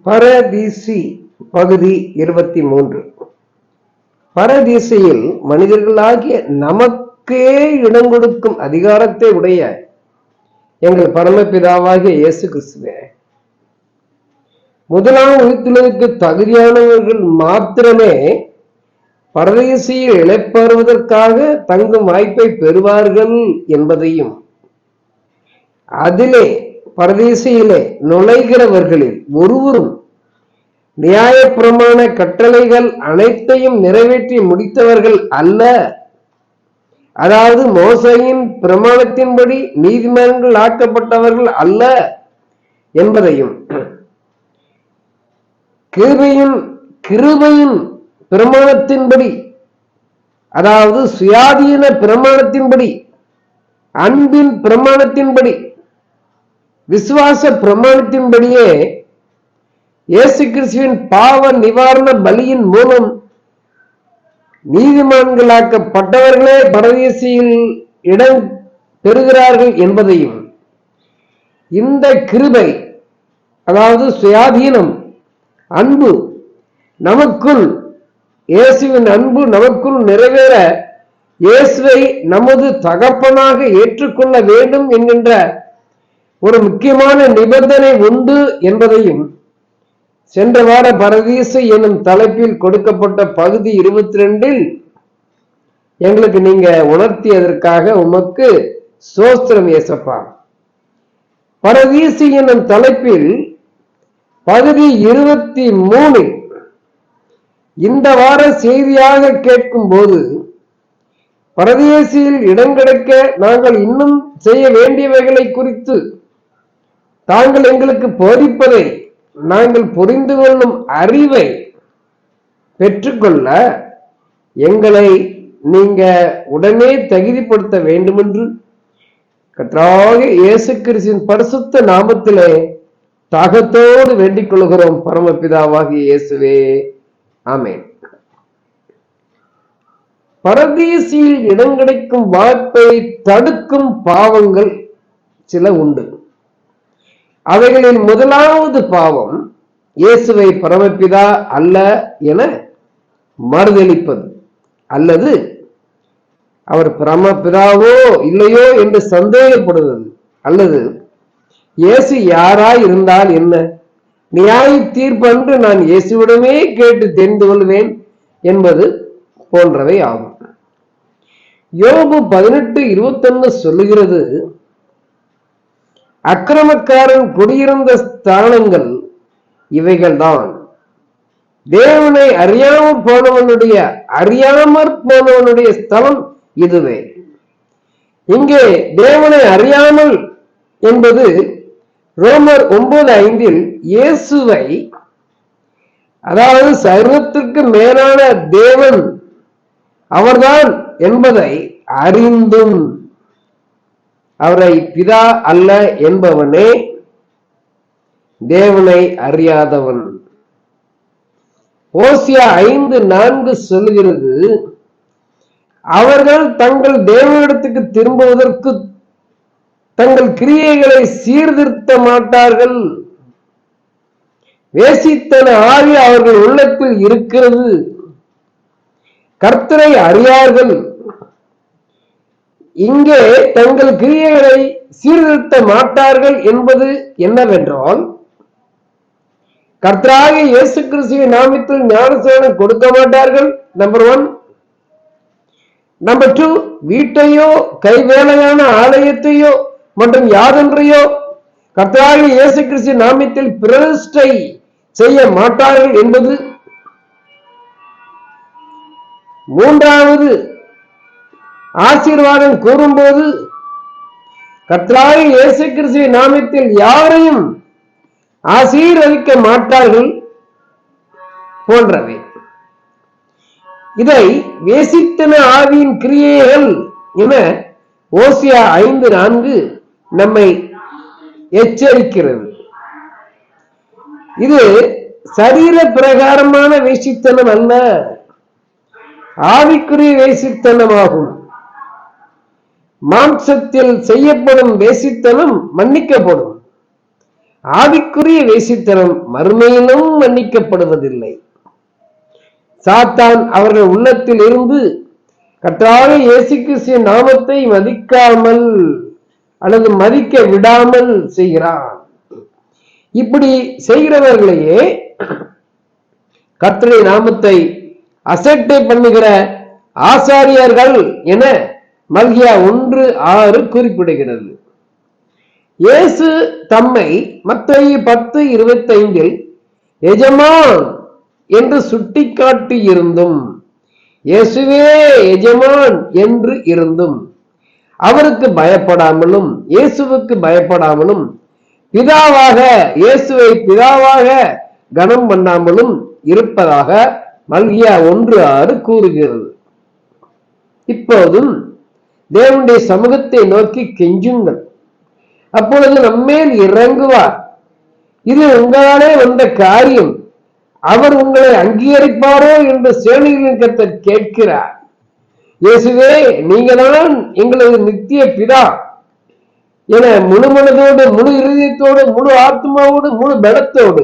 பரதீசி பகுதி 23. பரதீசையில் மனிதர்களாகிய நமக்கே இடம் கொடுக்கும் அதிகாரத்தை உடைய எங்கள் பரமபிதாவாகிய இயேசு கிறிஸ்துவே, முதலாம் உயிர்த்தெழுதலுக்கு தகுதியானவர்கள் மாத்திரமே பரதீசையில் இளைப்பாறுவதற்காக தங்கும் வாய்ப்பை பெறுவார்கள் என்பதையும், அதிலே பரதீசையிலே நுழைகிறவர்களில் ஒருவரும் நியாய பிரமாண கட்டளைகள் அனைத்தையும் நிறைவேற்றி முடித்தவர்கள் அல்ல, அதாவது மோசையின் பிரமாணத்தின்படி நீதிமன்றங்கள் ஆக்கப்பட்டவர்கள் அல்ல என்பதையும், கிருபையின் பிரமாணத்தின்படி, அதாவது சுயாதீன பிரமாணத்தின்படி, அன்பின் பிரமாணத்தின்படி, விசுவாச பிரமாணத்தின்படியே இயேசு கிறிஸ்துவின் பாவ நிவாரண பலியின் மூலம் நீதிமான்களாக்கப்பட்டவர்களே பரதீசையில் இடம் பெறுகிறார்கள் என்பதையும், இந்த கிருபை, அதாவது சுயாதீனம், அன்பு நமக்குள், இயேசுவின் அன்பு நமக்குள் நிறைவேற இயேசுவை நமது தகப்பனாக ஏற்றுக்கொள்ள வேண்டும் என்கின்ற ஒரு முக்கியமான நிபந்தனை உண்டு என்பதையும் சென்ற வார பரதீசை எனும் தலைப்பில் கொடுக்கப்பட்ட பகுதி 22 எங்களுக்கு நீங்க உணர்த்தியதற்காக உமக்கு ஸ்தோத்திரம் இயேசப்பா. பரதீசை எனும் தலைப்பில் பகுதி 23 இந்த வார செய்தியாக கேட்கும் போது, பரதீசையில் இடம் கிடைக்க நாங்கள் இன்னும் செய்ய வேண்டியவைகளை குறித்து தாங்கள் எங்களுக்கு போதிப்பதை நாங்கள் புரிந்து கொள்ளும் அறிவை பெற்றுக்கொள்ள எங்களை நீங்க உடனே தகுதிப்படுத்த வேண்டும் என்று கர்த்தராகிய இயேசு கிறிஸ்துவின் பரிசுத்த நாமத்திலே தாகத்தோடு வேண்டிக் கொள்கிறோம் பரமபிதாவாகிய இயேசுவே, ஆமென். பரதீசையில் இடம் கிடைக்கும் வாய்ப்பை தடுக்கும் பாவங்கள் சில உண்டு. அவைகளில் முதலாவது பாவம் இயேசுவை பரமபிதா அல்ல என மறுதலிப்பது, அல்லது அவர் பரமபிதாவோ இல்லையோ என்று சந்தேகப்படுவது, அல்லது இயேசு யாராய் இருந்தால் என்ன, நியாய தீர்ப்பன்று நான் இயேசுவிடமே கேட்டு தெரிந்து கொள்வேன் என்பது போன்றவை ஆகும். யோபு 18:21 சொல்லுகிறது, அக்கிரமக்காரன் குடியிருந்த ஸ்தானங்கள் இவைகள்தான், தேவனை அறியாமற் போனவனுடைய ஸ்தலம் இதுவே. இங்கே தேவனை அறியாமல் என்பது ரோமர் 9:5 இயேசுவை, அதாவது சர்வத்திற்கு மேலான தேவன் அவர்தான் என்பதை அறிந்தும் அவரை பிதா அல்ல என்பவனே தேவனை அறியாதவன். ஓசியா 5:4 சொல்லுகிறது, அவர்கள் தங்கள் தேவனிடத்துக்கு திரும்புவதற்கு தங்கள் கிரியைகளை சீர்திருத்த மாட்டார்கள், வேசித்தன ஆவி அவர்கள் உள்ளத்தில் இருக்கிறது, கர்த்தரை அறியார்கள். இங்கே தங்கள் கிரியைகளை சீர்திருத்த மாட்டார்கள் என்பது என்னவென்றால், கர்த்தராகிய இயேசு கிறிஸ்துவின் நாமத்தில் ஞானஸ்நானம் கொடுக்க மாட்டார்கள், நம்பர் 1. நம்பர் 2, வீட்டையோ கைவேலையான ஆலயத்தையோ மற்றும் யாதொன்றையோ கர்த்தராகிய இயேசு கிறிஸ்து நாமத்தில் பிரதிஷ்டை செய்ய மாட்டார்கள் என்பது. 3வது, ஆசீர்வாதம் கூறும்போது கர்த்தராகிய இயேசு கிறிஸ்து நாமத்தில் யாரையும் ஆசீர்வதிக்க மாட்டார்கள் போன்றவை. இதை வேசித்தன ஆவியின் கிரியைகள் என ஓசியா 5:4 நம்மை எச்சரிக்கிறது. இது சரீர பிரகாரமான வேசித்தனம் அல்ல, ஆவிக்குரிய வேசித்தனமாகும். மாம்சத்தில் செய்யப்படும் வேசித்தனம் மன்னிக்கப்படும், ஆவிக்குரிய வேசித்தனம் மறுமையிலும் மன்னிக்கப்படுவதில்லை. சாத்தான் அவர்கள் உள்ளத்தில் இருந்து கர்த்தராகிய இயேசு கிறிஸ்துவின் நாமத்தை மதிக்காமல் அல்லது மதிக்க விடாமல் செய்கிறான். இப்படி செய்கிறவர்களையே கர்த்தருடைய நாமத்தை அசட்டை பண்ணுகிற ஆசாரியர்கள் என மல்கியா 1:6 குறிப்பிடுகிறது. இயேசு தம்மை மத்தேயு 10:25 எஜமான் என்று சுட்டிக்காட்டி இருந்தும், இயேசுவே எஜமான் என்று இருந்தும் அவருக்கு பயப்படாமலும் இயேசுவுக்கு பயப்படாமலும் பிதாவாக இயேசுவை பிதாவாக கனம் பண்ணாமலும் இருப்பதாக மல்கியா 1:6 கூறுகிறது. இப்போதும் தேவனுடைய சமூகத்தை நோக்கி கெஞ்சுங்கள், அப்பொழுது நம்மேல் இறங்குவார். இது உங்களாலே வந்த காரியம், அவர் உங்களை அங்கீகரிப்பாரோ என்று சேனைகளின் கர்த்தர் கேட்கிறார். இயேசுவே, நீங்க தான் எங்களது நித்திய பிதா என முழு மனதோடு, முழு இருதயத்தோடு, முழு ஆத்மாவோடு, முழு பலத்தோடு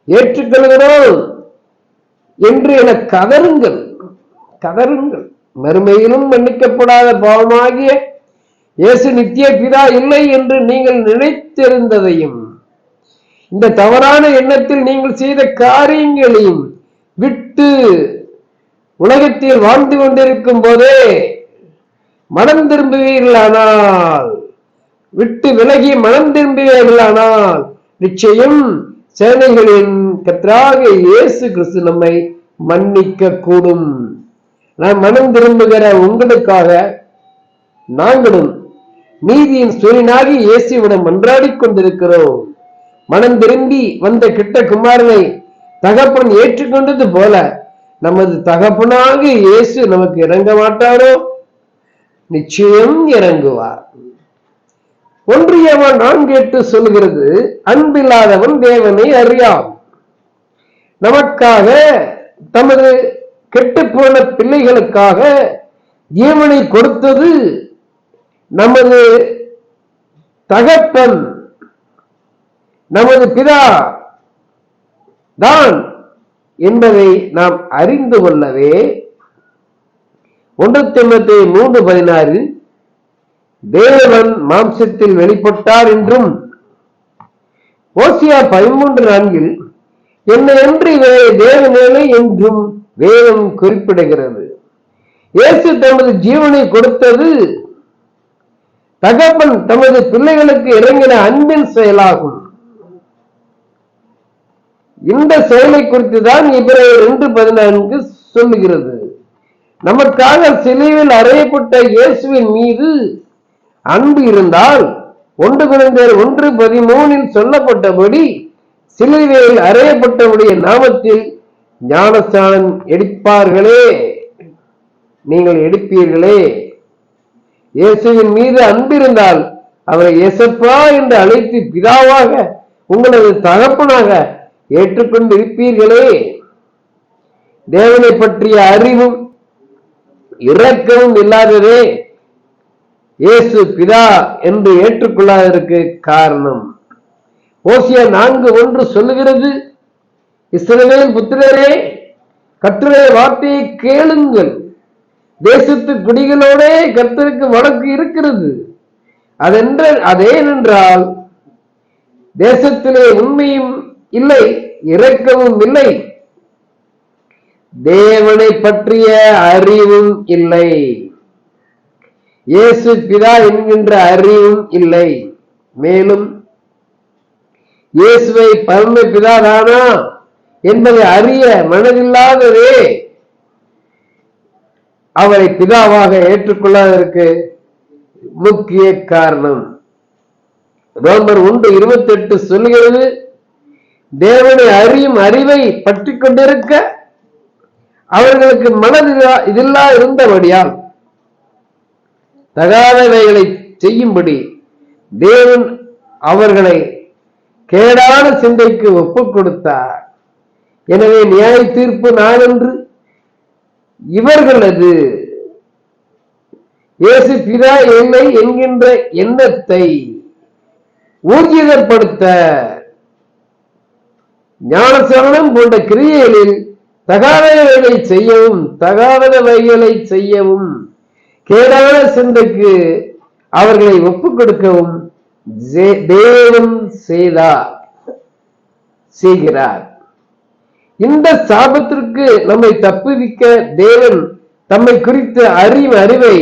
ஏற்றுக்கொள்கிறோம் என்று என கதறுங்கள். மறுமையிலும் மன்னிக்கப்படாத பாவமாகிய இயேசு நித்திய பிதா இல்லை என்று நீங்கள் நினைத்திருந்ததையும், இந்த தவறான எண்ணத்தில் நீங்கள் செய்த காரியங்களையும் விட்டு உலகத்தில் வாழ்ந்து கொண்டிருக்கும் போதே மனம் திரும்புவீர்களானால், விட்டு விலகி மனம் திரும்புவீர்களானால் நிச்சயம் சேனைகளின் கர்த்தராகிய இயேசு கிறிஸ்து நம்மை மன்னிக்க கூடும். நான் மனம் திரும்புகிற உங்களுக்காக நாங்களும் நீதியின் சூரியனாகி இயேசுவிடம் மன்றாடி கொண்டிருக்கிறோம். மனம் திரும்பி வந்த கிட்ட குமாரனை தகப்பன் ஏற்றுக்கொண்டது போல நமது தகப்பனாக இயேசு நமக்கு இறங்க மாட்டாரோ? நிச்சயம் இறங்குவார். 1 யோவான் 4:8 சொல்லுகிறது, அன்பில்லாதவன் தேவனை அறியான். நமக்காக, தமது கெட்டுப்போன பிள்ளைகளுக்காக ஜீவனை கொடுத்தது நமது தகப்பன், நமது பிதா தான் என்பதை நாம் அறிந்து கொள்ளவே 1 தீமோத்தேயு 3:16 தேவன் மாம்சத்தில் வெளிப்பட்டார் என்றும், ஓசியா 13:4 என்னை அன்றி தேவனே என்றும் வேதம் குறிப்பிடுகிறது. இயேசு தமது ஜீவனை கொடுத்தது தகப்பன் தமது பிள்ளைகளுக்கு இறங்கின அன்பின் செயலாகும். இந்த செயலை குறித்து தான் எபிரேயர் 2:14 சொல்லுகிறது. நமக்காக சிலுவையில் அறையப்பட்ட இயேசுவின் மீது அன்பு இருந்தால் 1 கொரிந்தியர் 1:13 சொல்லப்பட்டபடி சிலுவையில் அறையப்பட்டவருடைய நாமத்தில் ஞானஸ்நானம் எடுப்பார்களே, நீங்கள் எடுப்பீர்களே. இயேசுவின் மீது அன்பிருந்தால் அவரை இயேசப்பா என்று அழைத்து பிதாவாக உங்களது தகப்பனாக ஏற்றுக்கொண்டு இருப்பீர்களே. தேவனை பற்றிய அறிவும் இரக்கமும் இல்லாததே இயேசு பிதா என்று ஏற்றுக்கொள்ளாததற்கு காரணம். ஓசியா 4:1 சொல்லுகிறது, இஸ்ரவேல் புத்திரரே, கர்த்தருடைய வார்த்தையை கேளுங்கள். தேசத்து குடிகளோட கர்த்தருக்கு வழக்கு இருக்கிறது. அதேனென்றால் தேசத்திலே உண்மையும் இல்லை, இரக்கமும் இல்லை, தேவனை பற்றிய அறிவும் இல்லை, இயேசு பிதா என்கின்ற அறிவும் இல்லை. மேலும் இயேசுவை பரம பிதாதானா என்பதை அறிய மனதில்லாததே அவரை பிதாவாக ஏற்றுக்கொள்ளாததற்கு முக்கிய காரணம். ரோமர் 1:28 சொல்லுகிறது, தேவனை அறியும் அறிவை பற்றி கொண்டிருக்க அவர்களுக்கு இதெல்லா இருந்தபடியால் தகாதவைகளை செய்யும்படி தேவன் அவர்களை கேடான சிந்தைக்கு ஒப்புக் கொடுத்தார். எனவே நியாய தீர்ப்பு நாளன்று இவர்களது இயேசு பிதா இல்லை என்கின்ற எண்ணத்தை ஊர்ஜிதப்படுத்த ஞானஸ்நானம் போன்ற கிரியைகளில் தகாதவைகளை செய்யவும் கேடான சிந்தைக்கு அவர்களை ஒப்புக் கொடுக்கவும் தேவன் செய்கிறார். இந்த சாபத்திற்கு நம்மை தப்புவிக்க தேவன் தம்மை குறித்த அறிவை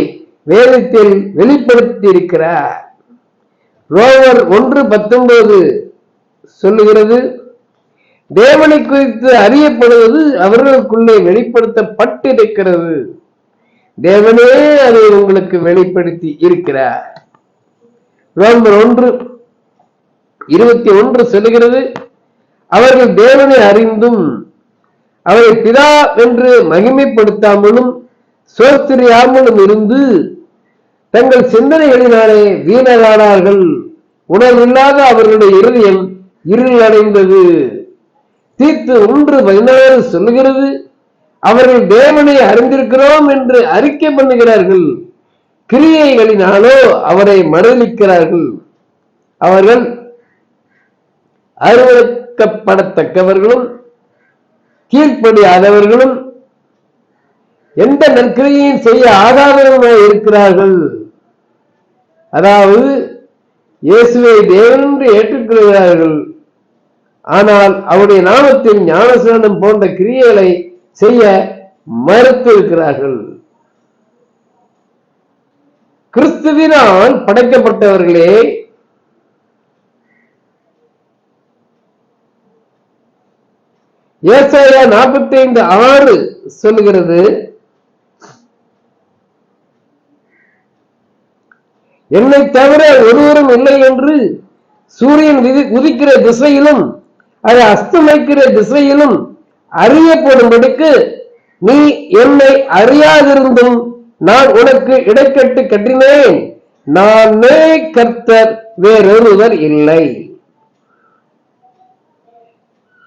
வேதத்தில் வெளிப்படுத்தி இருக்கிறார். ரோமர் 1:19 சொல்லுகிறது, தேவனை குறித்து அறியப்படுவது அவர்களுக்குள்ளே வெளிப்படுத்தப்பட்டிருக்கிறது. தேவனே அதை உங்களுக்கு வெளிப்படுத்தி இருக்கிறார். ரோமர் 1:21 சொல்லுகிறது, அவர்கள் தேவனை அறிந்தும் அவரை பிதா என்று மகிமைப்படுத்தாமலும் சோஸ்திரியாமலும் இருந்து தங்கள் சிந்தனைகளினாலே வீணரானார்கள். உணர்வில்லாத அவர்களுடைய இருதயம் இருள் அடைந்தது. தீத்து 1:16 சொல்லுகிறது, அவர்கள் தேவனை அறிந்திருக்கிறோம் என்று அறிக்கை பண்ணுகிறார்கள், கிரியைகளினாலோ அவரை மறுதலிக்கிறார்கள். அவர்கள் அருவருக்கப்படத்தக்கவர்களும் கீழ்ப்படியாதவர்களும் எந்த நற்கிரியையும் செய்ய ஆகாதவர்களாக இருக்கிறார்கள். அதாவது இயேசுவை தேவன் என்று ஏற்றுக்கொள்கிறார்கள், ஆனால் அவருடைய நாமத்தில் ஞானஸ்நானம் போன்ற கிரியைகளை செய்ய மறுத்து இருக்கிறார்கள். கிறிஸ்துவினால் படைக்கப்பட்டவர்களே, ஏசாயா 45:6 சொல்லுகிறது, என்னை தவிர ஒருவரும் இல்லை என்று சூரியன் உதிக்கிற திசையிலும் அது அஸ்தமிக்கிற திசையிலும் அறியப்படும்படிக்கு நீ என்னை அறியாதிருந்தும் நான் உனக்கு இடைக்கட்டு கட்டினேன். நானே கர்த்தர், வேறொருவர் இல்லை.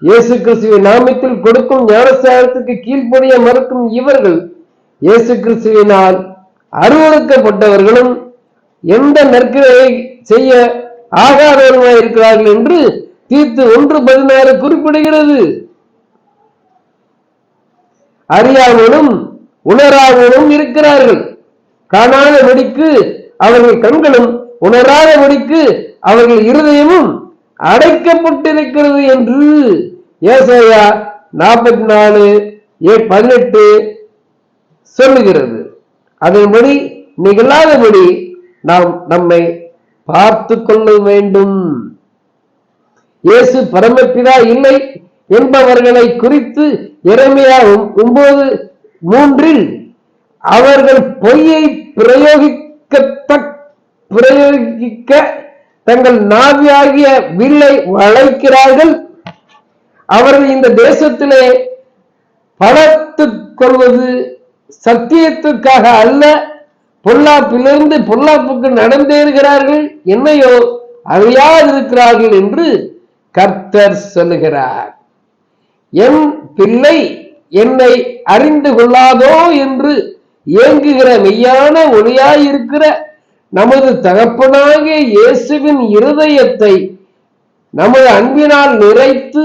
இயேசு கிறிஸ்துவின் நாமத்தில் கொடுக்கும் ஞானஸ்நானத்துக்கு கீழ்ப்படிய மறுக்கும் இவர்கள் இயேசு கிறிஸ்துவினால் அருவருக்கப்பட்டவர்களும் எந்த நற்கிரியை செய்ய ஆகாதவர்களாக இருக்கிறார்கள் என்று தீத்து 1:16 குறிப்பிடுகிறது. அறியாமலும் உணராமலும் இருக்கிறார்கள். காணாதபடிக்கு அவர்கள் கண்களும் உணராதபடிக்கு அவர்கள் இருதயமும் அடைக்கப்பட்டிருக்கிறது என்று ஏசாயா 44:18 சொல்லுகிறது. அதன்படி நிகழாதபடி நாம் நம்மை பார்த்து கொள்ள வேண்டும். இயேசு பரமபிதா இல்லை என்பவர்களை குறித்து எரேமியா 9:3 அவர்கள் பொய்யை பிரயோகிக்க தங்கள் நாவியாகிய வில்லை வளைக்கிறார்கள். அவர்கள் இந்த தேசத்திலே பலத்துக் கொள்வது சத்தியத்துக்காக அல்ல, பொல்லாப்பிலிருந்து பொல்லாப்புக்கு நடந்தேறுகிறார்கள், என்னையோ அறியாதிருக்கிறார்கள் என்று கர்த்தர் சொல்லுகிறார். என் பிள்ளை என்னை அறிந்து கொள்ளாதோ என்று ஏங்குகிற மெய்யான ஒளியாயிருக்கிற நமது தகப்பனாகிய இயேசுவின் இருதயத்தை நமது அன்பினால் நிறைத்து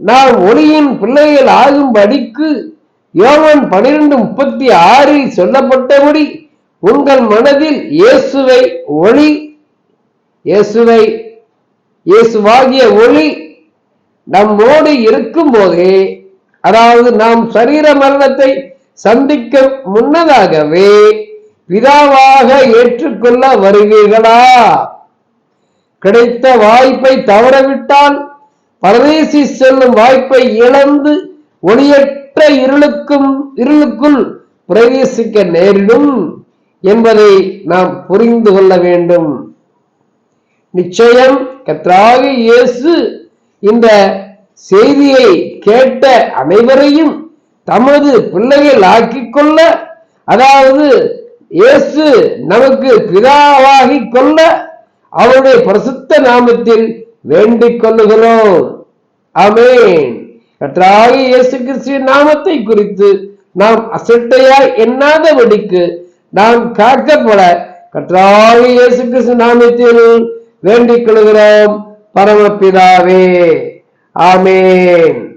நாம் ஒளியின் பிள்ளைகள் ஆகும்படிக்கு யோவான் 12:36 சொல்லப்பட்டபடி உங்கள் மனதில் இயேசுவாகிய ஒளி நம்மோடு இருக்கும் போதே, அதாவது நாம் சரீர மரணத்தை சந்திக்க முன்னதாகவே பிதாவாக ஏற்றுக்கொள்ள வருவீர்களா? கிடைத்த வாய்ப்பை தவறவிட்டால் பரதேசி செல்லும் வாய்ப்பை இழந்து ஒளியற்ற இருளுக்குள் பிரவேசிக்க நேரிடும் என்பதை நாம் புரிந்து கொள்ள வேண்டும். நிச்சயம் கர்த்தராகிய இயேசு இந்த செய்தியை கேட்ட அனைவரையும் தமது பிள்ளைகள் ஆக்கிக்கொள்ள, அதாவது இயேசு நமக்கு பிதாவாகி கொள்ள அவருடைய பரிசுத்த நாமத்தில் வேண்டிக் கொள்ளுகிறோம். ஆமென். கர்த்தராகிய இயேசு கிறிஸ்துவின் நாமத்தை குறித்து நாம் அசட்டையாய் எண்ணாதபடிக்கு நாம் காக்கப்பட கர்த்தராகிய இயேசு கிறிஸ்து நாமத்தில் வேண்டிக் கொள்கிறோம் பரமபிதாவே. ஆமென்.